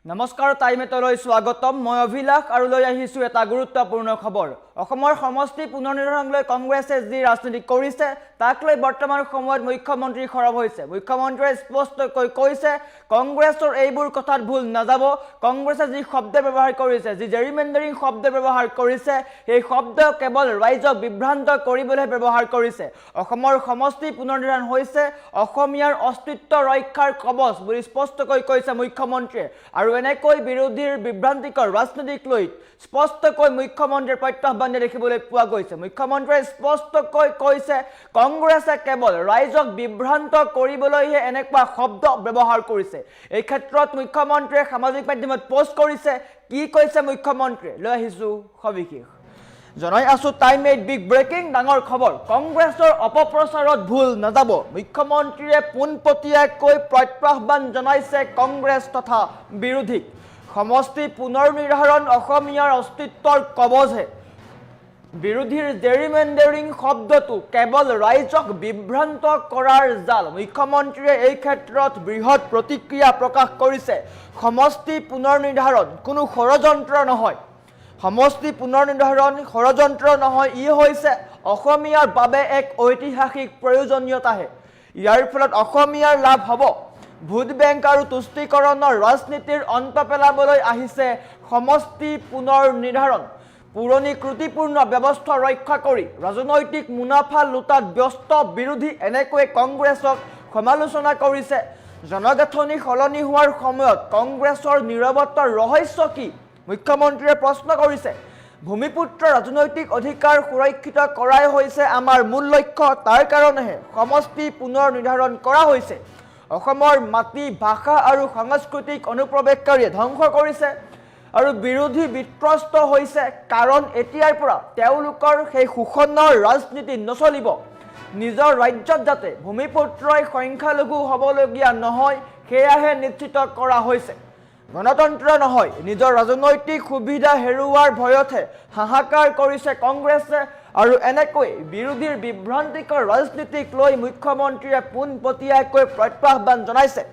নমস্কাৰ টাইমেটলৈ স্বাগতম মই অভিলাষ আৰু লৈ আহিছো এটা গুৰুত্বপূৰ্ণ খবৰ অসমৰ সমষ্টি পুনৰ্নিৰ্ধাৰণলৈ কংগ্ৰেছে যি ৰাজনীতি কৰিছে তাক লৈ বৰ্তমান সময়ত মুখ্যমন্ত্ৰী খৰব হৈছে মুখ্যমন্ত্ৰীয়ে স্পষ্টকৈ কৈছে কংগ্ৰেছৰ এইবোৰ কথাত ভুল নাযাব কংগ্ৰেছে যি শব্দ ব্যৱহাৰ কৰিছে যি জেৰিমেণ্ডাৰিং শব্দ ব্যৱহাৰ কৰিছে এই শব্দ কেৱল ৰাইজক বিভ্ৰান্ত কৰিবলৈ ব্যৱহাৰ কৰিছে অসমৰ সমষ্টি পুনৰ্নিৰ্ধাৰণ হৈছে অসমীয়াৰ অস্তিত্ব ৰক্ষাৰ কবচ বুলি স্পষ্টকৈ কৈছে মুখ্যমন্ত্ৰীয়ে আৰু এনেকৈ বিৰোধীৰ বিভ্ৰান্তিকৰ ৰাজনীতিক লৈ স্পষ্টকৈ মুখ্যমন্ত্ৰীৰ প্ৰত্যাহ্বান দেখিবলৈ পোৱা গৈছে মুখ্যমন্ত্ৰীয়ে স্পষ্টকৈ কৈছে কংগ্ৰেছে কেৱল ৰাইজক বিভ্ৰান্ত কৰিবলৈহে এনেকুৱা শব্দ ব্যৱহাৰ কৰিছে এই ক্ষেত্ৰত মুখ্যমন্ত্ৰীয়ে সামাজিক মাধ্যমত পোষ্ট কৰিছে কি কৈছে মুখ্যমন্ত্ৰীয়ে লৈ আহিছো সবিশেষ জনাই আছো টাইম 8 বিগ ব্ৰেকিং ডাঙৰ খবৰ কংগ্ৰেছৰ অপপ্ৰচাৰত ভুল নাযাব মুখ্যমন্ত্ৰীয়ে পোনপটীয়াকৈ প্ৰত্যাহ্বান জনাইছে কংগ্ৰেছ তথা বিৰোধীক সমষ্টি পুনৰ্নিৰ্ধাৰণ অসমীয়াৰ অস্তিত্বৰ কবচহে বিৰোধীৰ জেৰিমেণ্ডাৰিং শব্দটো কেৱল ৰাইজক বিভ্ৰান্ত কৰাৰ জাল মুখ্যমন্ত্ৰীয়ে এই ক্ষেত্ৰত বৃহৎ প্ৰতিক্ৰিয়া প্ৰকাশ কৰিছে সমষ্টি পুনৰ্নিৰ্ধাৰণ কোনো ষড়যন্ত্ৰ নহয় সমষ্টি পুনৰ্নিৰ্ধাৰণ ষড়যন্ত্ৰ নহয় ই হৈছে অসমীয়াৰ বাবে এক ঐতিহাসিক প্ৰয়োজনীয়তাহে ইয়াৰ ফলত অসমীয়াৰ লাভ হ'ব ভোট বেংক আৰু তুষ্টিকৰণৰ ৰাজনীতিৰ অন্ত পেলাবলৈ আহিছে সমষ্টি পুনৰ্নিৰ্ধাৰণ পুৰণি ত্ৰুটিপূৰ্ণ ব্যৱস্থা ৰক্ষা কৰি ৰাজনৈতিক মুনাফা লুটাত ব্যস্ত বিৰোধী এনেকৈ কংগ্ৰেছক সমালোচনা কৰিছে জনগাঁথনি সলনি হোৱাৰ সময়ত কংগ্ৰেছৰ নীৰৱতাৰ ৰহস্য কি মুখ্যমন্ত্ৰীয়ে প্ৰশ্ন কৰিছে ভূমিপুত্ৰ ৰাজনৈতিক অধিকাৰ সুৰক্ষিত কৰাই হৈছে আমাৰ মূল লক্ষ্য তাৰ কাৰণেহে সমষ্টি পুনৰ্নিৰ্ধাৰণ কৰা হৈছে অসমৰ মাটি ভাষা আৰু সাংস্কৃতিক অনুপ্ৰৱেশকাৰীয়ে ধ্বংস কৰিছে আৰু বিৰোধী বিত্ৰস্ত হৈছে কাৰণ এতিয়াৰ পৰা তেওঁলোকৰ সেই শোষণৰ ৰাজনীতি নচলিব নিজৰ ৰাজ্যত যাতে ভূমিপুত্ৰই সংখ্যালঘু হ'বলগীয়া নহয় সেয়াহে নিশ্চিত কৰা হৈছে গণতন্ত্ৰ নহয় নিজৰ ৰাজনৈতিক সুবিধা হেৰুৱাৰ ভয়তে হাহাকাৰ কৰিছে কংগ্ৰেছে আৰু এনেকৈ বিৰোধীৰ বিভ্ৰান্তিকৰ ৰাজনীতিক লৈ মুখ্যমন্ত্ৰীয়ে পোনপটীয়াকৈ প্ৰত্যাহ্বান জনাইছে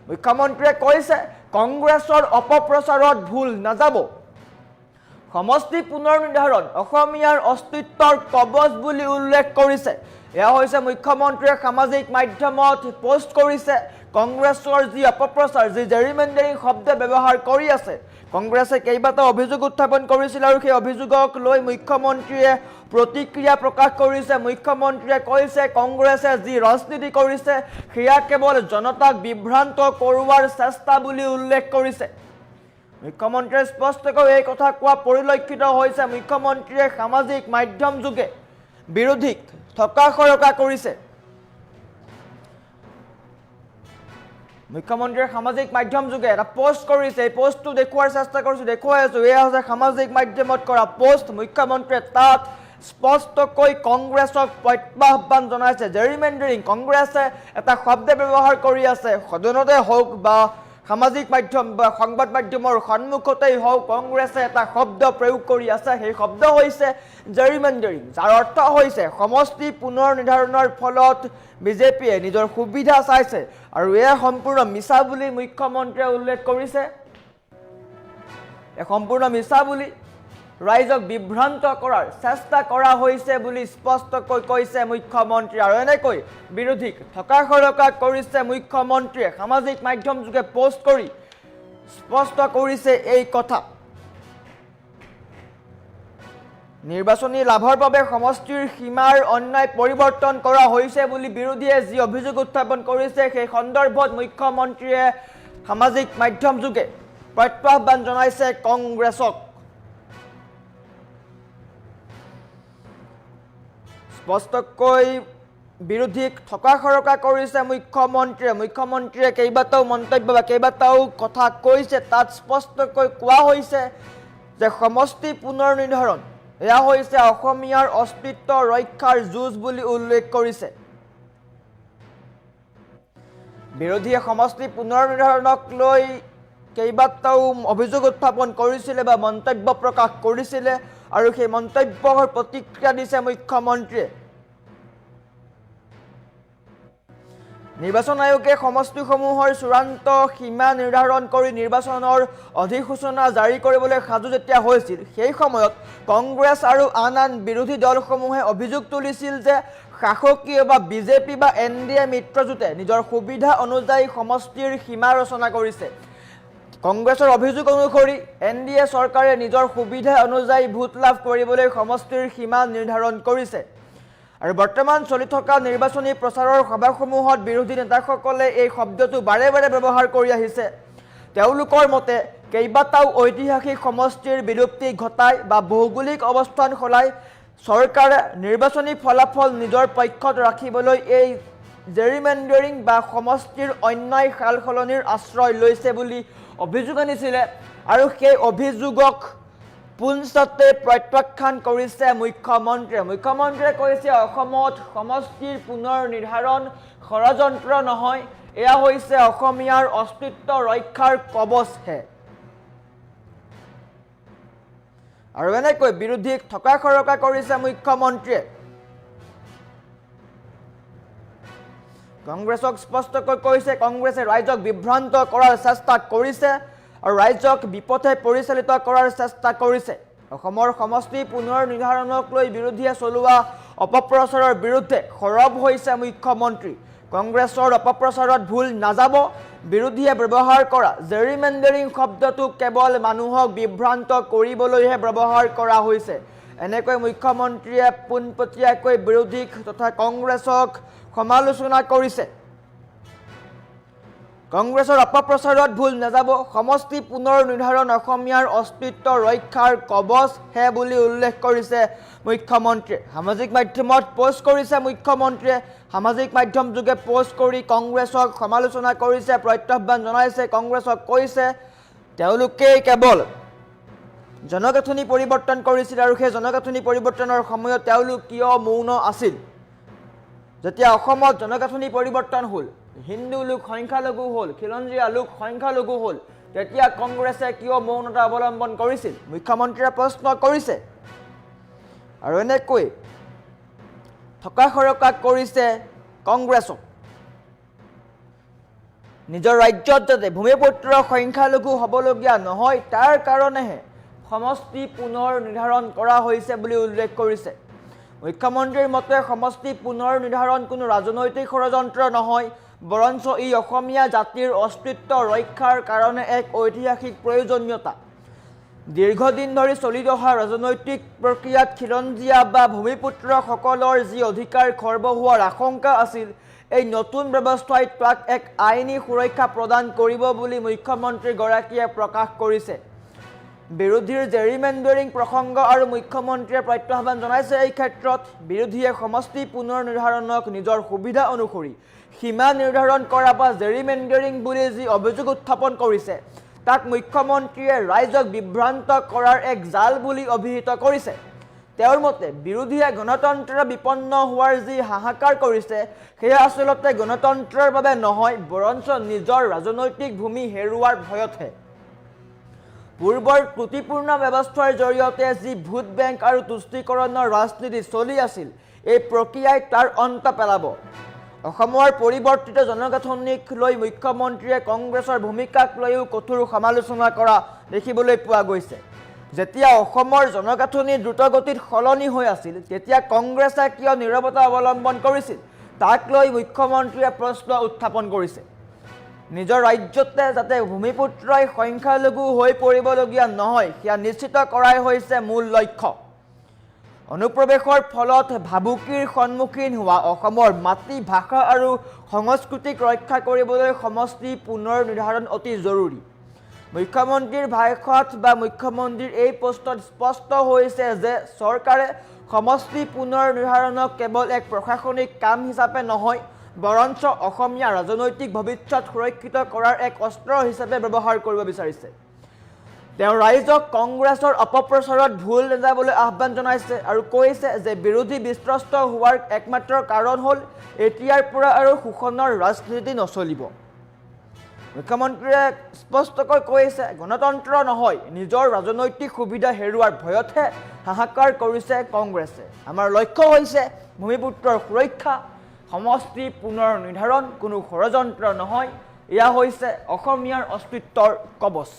মুখ্যমন্ত্ৰীয়ে কৈছে কংগ্ৰেছৰ অপপ্ৰচাৰত ভুল নাযাব সমষ্টি পুনৰ্নিৰ্ধাৰণ অসমীয়াৰ অস্তিত্বৰ কবচ বুলি উল্লেখ কৰিছে এয়া হৈছে মুখ্যমন্ত্ৰীয়ে সামাজিক মাধ্যমত পোষ্ট কৰিছে কংগ্ৰেছৰ যি অপপ্ৰচাৰ যি জেৰিমেণ্ডাৰিং শব্দ ব্যৱহাৰ কৰি আছে কংগ্ৰেছে কেইবাটাও অভিযোগ উত্থাপন কৰিছিল আৰু সেই অভিযোগক লৈ মুখ্যমন্ত্ৰীয়ে প্ৰতিক্ৰিয়া প্ৰকাশ কৰিছে মুখ্যমন্ত্ৰীয়ে কৈছে কংগ্ৰেছে যি ৰাজনীতি কৰিছে সেয়া কেৱল জনতাক বিভ্ৰান্ত কৰোৱাৰ চেষ্টা বুলি উল্লেখ কৰিছে মুখ্যমন্ত্ৰীয়ে স্পষ্টকৈ এই কথা কোৱা পৰিলক্ষিত হৈছে মুখ্যমন্ত্ৰীয়ে সামাজিক মাধ্যম যোগে বিৰোধীক ঠকা কৰিছে মুখ্যমন্ত্ৰীয়ে সামাজিক মাধ্যম যোগে এটা পোষ্ট কৰিছে এই পোষ্টটো দেখুৱাৰ চেষ্টা কৰিছো দেখুৱাই আছো এয়া হৈছে সামাজিক মাধ্যমত কৰা পোষ্ট মুখ্যমন্ত্ৰীয়ে তাত স্পষ্টকৈ কংগ্ৰেছক প্ৰত্যাহ্বান জনাইছে জেৰিমেণ্ডাৰিং কংগ্ৰেছে এটা শব্দ ব্যৱহাৰ কৰি আছে সদনতে হওক বা সামাজিক মাধ্যম বা সংবাদ মাধ্যমৰ সন্মুখতেই হওক কংগ্ৰেছে এটা শব্দ প্ৰয়োগ কৰি আছে সেই শব্দ হৈছে জেৰিমেণ্ডাৰিং যাৰ অৰ্থ হৈছে সমষ্টি পুনৰ্নিৰ্ধাৰণৰ ফলত বিজেপিয়ে নিজৰ সুবিধা চাইছে আৰু এয়া সম্পূৰ্ণ মিছা বুলি মুখ্যমন্ত্ৰীয়ে উল্লেখ কৰিছে এই সম্পূৰ্ণ মিছা বুলি ৰাইজক বিভ্ৰান্ত কৰাৰ চেষ্টা কৰা হৈছে বুলি স্পষ্টকৈ কৈছে মুখ্যমন্ত্ৰী আৰু এনেকৈ বিৰোধীক ঠকা কৰিছে মুখ্যমন্ত্ৰীয়ে সামাজিক মাধ্যম যোগে পোষ্ট কৰি স্পষ্ট কৰিছে এই কথা নিৰ্বাচনী লাভৰ বাবে সমষ্টিৰ সীমাৰ অন্যায় পৰিৱৰ্তন কৰা হৈছে বুলি বিৰোধীয়ে যি অভিযোগ উত্থাপন কৰিছে সেই সন্দৰ্ভত মুখ্যমন্ত্ৰীয়ে সামাজিক মাধ্যম যোগে প্ৰত্যাহ্বান জনাইছে কংগ্ৰেছক স্পষ্টকৈ বিৰোধীক ঠকা কৰিছে মুখ্যমন্ত্ৰীয়ে কেইবাটাও মন্তব্য বা কেইবাটাও কথা কৈছে তাত স্পষ্টকৈ কোৱা হৈছে যে সমষ্টি পুনৰ্নিৰ্ধাৰণ এয়া হৈছে অসমীয়াৰ অস্তিত্ব ৰক্ষাৰ যুঁজ বুলি উল্লেখ কৰিছে বিৰোধীয়ে সমষ্টি পুনৰ্নিৰ্ধাৰণক লৈ কেইবাটাও অভিযোগ উত্থাপন কৰিছিলে বা মন্তব্য প্ৰকাশ কৰিছিলে আৰু সেই মন্তব্যৰ প্ৰতিক্ৰিয়া দিছে মুখ্যমন্ত্ৰীয়ে নিৰ্বাচন আয়োগে সমষ্টিসমূহৰ চূড়ান্ত সীমা নিৰ্ধাৰণ কৰি নিৰ্বাচনৰ অধিসূচনা জাৰি কৰিবলৈ সাজু যেতিয়া হৈছিল সেই সময়ত কংগ্ৰেছ আৰু আন বিৰোধী দলসমূহে অভিযোগ তুলিছিল যে শাসকীয় বা বিজেপি বা NDA মিত্ৰজোঁটে নিজৰ সুবিধা অনুযায়ী সমষ্টিৰ সীমা ৰচনা কৰিছে। কংগ্ৰেছৰ অভিযোগ অনুসৰি NDA চৰকাৰে নিজৰ সুবিধা অনুযায়ী ভোট লাভ কৰিবলৈ সমষ্টিৰ সীমা নিৰ্ধাৰণ কৰিছে। আৰু বৰ্তমান চলি থকা নিৰ্বাচনী প্ৰচাৰৰ সভাসমূহত বিৰোধী নেতাসকলে এই শব্দটো বাৰে বাৰে ব্যৱহাৰ কৰি আহিছে। তেওঁলোকৰ মতে কেইবাটাও ঐতিহাসিক সমষ্টিৰ বিলুপ্তি ঘটাই বা ভৌগোলিক অৱস্থান সলাই চৰকাৰে নিৰ্বাচনী ফলাফল নিজৰ পক্ষত ৰাখিবলৈ এই জেৰিমেণ্ডাৰিং বা সমষ্টিৰ অন্যায় সাল সলনিৰ আশ্ৰয় লৈছে বুলি অভিযোগ আনিছিলে। আৰু সেই অভিযোগক পুনচাতে প্ৰত্যাখ্যান কৰিছে মুখ্যমন্ত্ৰীয়ে। মুখ্যমন্ত্ৰীয়ে কৈছে অসমত সমষ্টিৰ পুনৰ নিৰ্ধাৰণ ষড়যন্ত্ৰ নহয়, এয়া হৈছে অসমীয়াৰ অস্তিত্ব ৰক্ষাৰ কবচহে। আৰু এনেকৈ বিৰোধীক থকা সৰকা কৰিছে মুখ্যমন্ত্ৰীয়ে। কংগ্ৰেছক স্পষ্টকৈ কৈছে কংগ্ৰেছে ৰাইজক বিভ্ৰান্ত কৰাৰ চেষ্টা কৰিছে আৰু ৰাইজক বিপথে পৰিচালিত কৰাৰ চেষ্টা কৰিছে। অসমৰ সমষ্টি পুনৰ নিৰ্ধাৰণক লৈ বিৰোধীয়ে চলোৱা অপপ্ৰচাৰৰ বিৰুদ্ধে সৰব হৈছে মুখ্যমন্ত্ৰী। কংগ্ৰেছৰ অপপ্ৰচাৰত ভুল নাযাব। বিৰোধীয়ে ব্যৱহাৰ কৰা জেৰিমেণ্ডাৰিং শব্দটো কেৱল মানুহক বিভ্ৰান্ত কৰিবলৈহে ব্যৱহাৰ কৰা হৈছে। এনেকৈ মুখ্যমন্ত্ৰীয়ে পোনপটীয়াকৈ বিৰোধীক তথা কংগ্ৰেছক সমালোচনা কৰিছে। কংগ্ৰেছৰ অপপ্ৰচাৰত ভুল নাযাব। সমষ্টি পুনৰ নিৰ্ধাৰণ অসমীয়াৰ অস্তিত্ব ৰক্ষাৰ কবচহে বুলি উল্লেখ কৰিছে মুখ্যমন্ত্ৰীয়ে। সামাজিক মাধ্যমত পোষ্ট কৰিছে মুখ্যমন্ত্ৰীয়ে। সামাজিক মাধ্যম যোগে পোষ্ট কৰি কংগ্ৰেছক সমালোচনা কৰিছে, প্ৰত্যাহ্বান জনাইছে। কংগ্ৰেছক কৈছে তেওঁলোকেই কেৱল জনগাঁথনি পৰিৱৰ্তন কৰিছিল আৰু সেই জনগাঁথনি পৰিৱৰ্তনৰ সময়ত তেওঁলোক কিয় মৌন আছিল। যেতিয়া অসমত জনগাঁথনি পৰিৱৰ্তন হ'ল, হিন্দু লোক সংখ্যালঘু হ'ল, খিলঞ্জীয়া লোক সংখ্যালঘু হ'ল, তেতিয়া কংগ্ৰেছে কিয় মৌনতা অৱলম্বন কৰিছিল, মুখ্যমন্ত্ৰীয়ে প্ৰশ্ন কৰিছে। আৰু এনেকৈ থকা সৰকা কৰিছে কংগ্ৰেছক। নিজৰ ৰাজ্যত যাতে ভূমিপুত্ৰ সংখ্যালঘু হ'বলগীয়া নহয় তাৰ কাৰণেহে সমষ্টি পুনৰ নিৰ্ধাৰণ কৰা হৈছে বুলি উল্লেখ কৰিছে। মুখ্যমন্ত্ৰীৰ মতে সমষ্টি পুনৰ নিৰ্ধাৰণ কোনো ৰাজনৈতিক ষড়যন্ত্ৰ নহয়, বৰঞ্চ ই অসমীয়া জাতিৰ অস্তিত্ব ৰক্ষাৰ কাৰণে এক ঐতিহাসিক প্ৰয়োজনীয়তা। দীৰ্ঘদিন ধৰি চলি অহা ৰাজনৈতিক প্ৰক্ৰিয়াত খিলঞ্জীয়া বা ভূমিপুত্ৰসকলৰ যি অধিকাৰ খৰ্ব হোৱাৰ আশংকা আছিল, এই নতুন ব্যৱস্থাই তাক এক আইনী সুৰক্ষা প্ৰদান কৰিব বুলি মুখ্যমন্ত্ৰীগৰাকীয়ে প্ৰকাশ কৰিছে। বিৰোধীৰ জেৰিমেণ্ডাৰিং প্ৰসংগ আৰু মুখ্যমন্ত্ৰীয়ে প্ৰত্যাহ্বান জনাইছে। এই ক্ষেত্ৰত বিৰোধীয়ে সমষ্টি পুনৰ নিৰ্ধাৰণক নিজৰ সুবিধা অনুসৰি সীমা নিৰ্ধাৰণ কৰা বা জেৰিমেণ্ডাৰিং বুলি যি অভিযোগ উত্থাপন কৰিছে তাক মুখ্যমন্ত্ৰীয়ে ৰাইজক বিভ্ৰান্ত কৰাৰ এক জাল বুলি অভিহিত কৰিছে। তেওঁৰ মতে বিৰোধীয়ে গণতন্ত্ৰ বিপন্ন হোৱাৰ যি হাহাকাৰ কৰিছে সেয়া আচলতে গণতন্ত্ৰৰ বাবে নহয়, বৰঞ্চ নিজৰ ৰাজনৈতিক ভূমি হেৰুৱাৰ ভয়তহে। পূৰ্বৰ ত্ৰুটিপূৰ্ণ ব্যৱস্থাৰ জৰিয়তে যি ভোট বেংক আৰু তুষ্টিকৰণৰ ৰাজনীতি চলি আছিল, এই প্ৰক্ৰিয়াই তাৰ অন্ত পেলাব। অসমৰ পৰিৱৰ্তিত জনগাঁথনিক লৈ মুখ্যমন্ত্ৰীয়ে কংগ্ৰেছৰ ভূমিকাক লৈও কঠোৰ সমালোচনা কৰা দেখিবলৈ পোৱা গৈছে। যেতিয়া অসমৰ জনগাঁথনি দ্ৰুতগতিত সলনি হৈ আছিল তেতিয়া কংগ্ৰেছে কিয় নীৰৱতা অৱলম্বন কৰিছিল তাক লৈ মুখ্যমন্ত্ৰীয়ে প্ৰশ্ন উত্থাপন কৰিছে। নিজৰ ৰাজ্যতে যাতে ভূমিপুত্ৰই সংখ্যালঘু হৈ পৰিবলগীয়া নহয় সেয়া নিশ্চিত কৰাই হৈছে মূল লক্ষ্য। অনুপ্ৰৱেশৰ ফলত ভাবুকিৰ সন্মুখীন হোৱা অসমৰ মাতৃ ভাষা আৰু সংস্কৃতিক ৰক্ষা কৰিবলৈ সমষ্টি পুনৰ নিৰ্ধাৰণ অতি জৰুৰী। মুখ্যমন্ত্ৰীৰ ভাষাত বা মুখ্যমন্ত্ৰীৰ এই পোষ্টত স্পষ্ট হৈছে যে চৰকাৰে সমষ্টি পুনৰ নিৰ্ধাৰণক কেৱল এক প্ৰশাসনিক কাম হিচাপে নহয়, বৰঞ্চ অসমীয়া ৰাজনৈতিক ভৱিষ্যত সুৰক্ষিত কৰাৰ এক অস্ত্ৰ হিচাপে ব্যৱহাৰ কৰিব বিচাৰিছে। তেওঁ ৰাইজক কংগ্ৰেছৰ অপপ্ৰচাৰত ভুল নাযাবলৈ আহ্বান জনাইছে আৰু কৈছে যে বিৰোধী বিস্ত্ৰস্ত হোৱাৰ একমাত্ৰ কাৰণ হ'ল এতিয়াৰ পৰা আৰু শোষণৰ ৰাজনীতি নচলিব। মুখ্যমন্ত্ৰীয়ে স্পষ্টকৈ কৈছে গণতন্ত্ৰ নহয়, নিজৰ ৰাজনৈতিক সুবিধা হেৰুৱাৰ ভয়তহে হাহাকাৰ কৰিছে কংগ্ৰেছে। আমাৰ লক্ষ্য হৈছে ভূমিপুত্ৰৰ সুৰক্ষা, সমষ্টি পুনৰ নিৰ্ধাৰণ কোনো ষড়যন্ত্ৰ নহয়, এয়া হৈছে অসমীয়াৰ অস্তিত্বৰ কবচ।